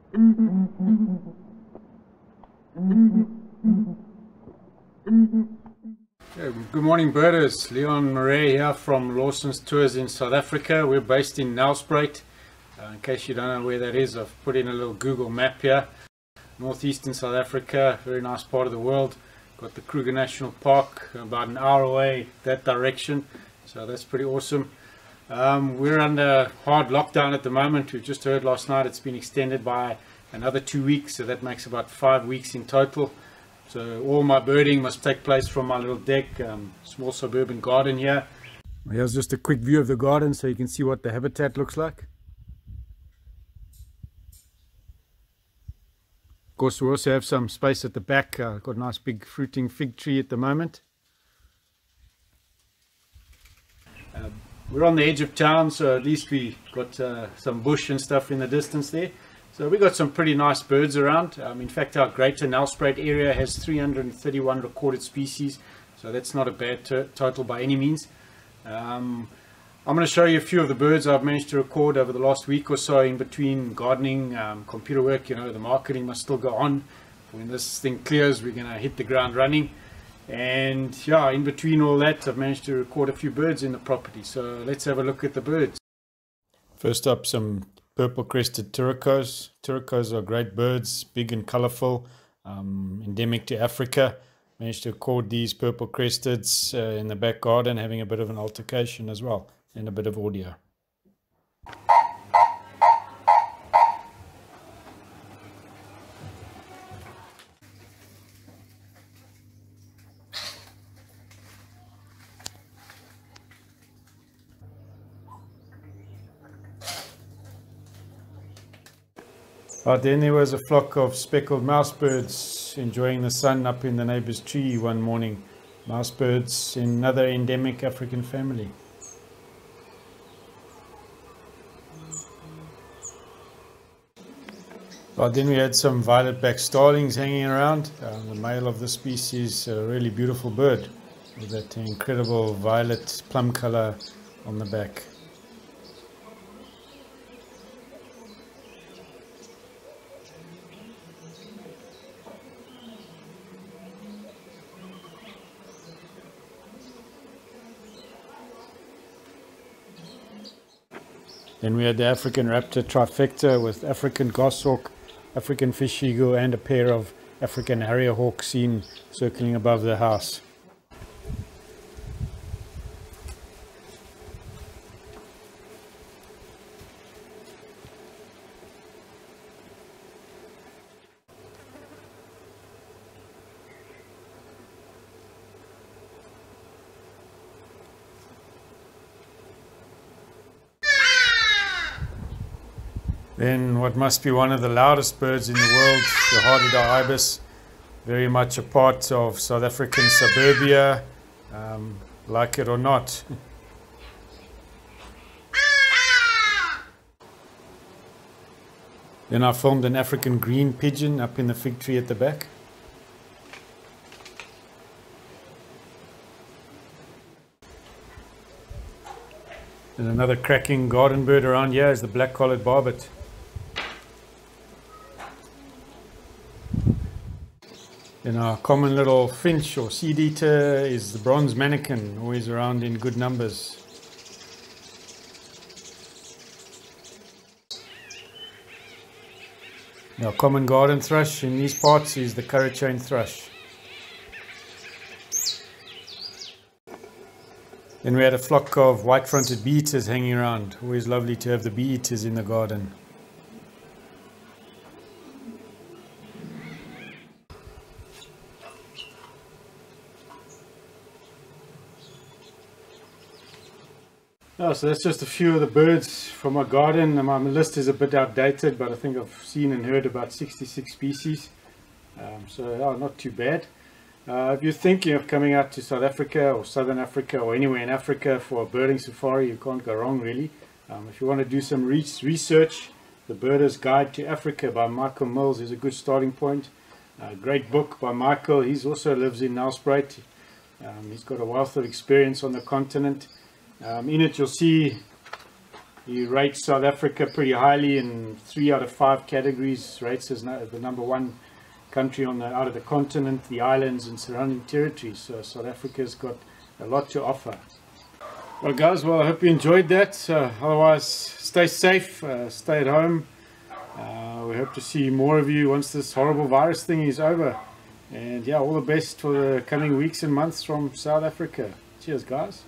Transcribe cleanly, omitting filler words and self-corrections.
Good morning birders, Leon Marais here from Lawson's Tours in South Africa. We're based in Nelspruit. In case you don't know where that is, I've put in a little Google map here. Northeastern South Africa, very nice part of the world. Got the Kruger National Park about an hour away that direction, so that's pretty awesome. We're under hard lockdown at the moment. We've just heard last night it's been extended by another 2 weeks, so that makes about 5 weeks in total. So all my birding must take place from my little deck, small suburban garden here. Here's just a quick view of the garden so you can see what the habitat looks like. Of course, we also have some space at the back. Got a nice big fruiting fig tree at the moment. We're on the edge of town, so at least we got some bush and stuff in the distance there. So we got some pretty nice birds around. In fact, our greater Nelspruit area has 331 recorded species, so that's not a bad total by any means. I'm going to show you a few of the birds I've managed to record over the last week or so in between gardening, computer work. You know, the marketing must still go on. When this thing clears, we're going to hit the ground running. And yeah, in between all that, I've managed to record a few birds in the property. So let's have a look at the birds. First up, some purple-crested turquoise. Turquoise are great birds, big and colorful, endemic to Africa. Managed to record these purple-cresteds in the back garden, having a bit of an altercation as well, and a bit of audio. Then there was a flock of speckled mouse birds enjoying the sun up in the neighbor's tree one morning. Mouse birds in another endemic African family. Then we had some violet-backed starlings hanging around. The male of the species, a really beautiful bird with that incredible violet plum color on the back. Then we had the African Raptor Trifecta with African goshawk, African fish eagle and a pair of African harrier hawks seen circling above the house. Then what must be one of the loudest birds in the world, the harded Ibis, very much a part of South African suburbia, like it or not. Then I filmed an African green pigeon up in the fig tree at the back. And another cracking garden bird around here is the black-collared barbet. Then our common little finch or seed eater is the bronze mannequin, always around in good numbers. Our common garden thrush in these parts is the currachane thrush. Then we had a flock of white-fronted bee-eaters hanging around. Always lovely to have the bee-eaters in the garden. Oh, so that's just a few of the birds from my garden. My list is a bit outdated, but I think I've seen and heard about 66 species. So not too bad. If you're thinking of coming out to South Africa or Southern Africa or anywhere in Africa for a birding safari, you can't go wrong really. If you want to do some research, The Birder's Guide to Africa by Michael Mills is a good starting point. Great book by Michael. He also lives in Nelspruit. He's got a wealth of experience on the continent. In it you'll see He rates South Africa pretty highly in 3 out of 5 categories. Rates as the #1 country out of the continent, the islands and surrounding territories. So South Africa's got a lot to offer. Well guys, well, I hope you enjoyed that. Otherwise, stay safe, stay at home. We hope to see more of you once this horrible virus thing is over. And yeah, all the best for the coming weeks and months from South Africa. Cheers guys.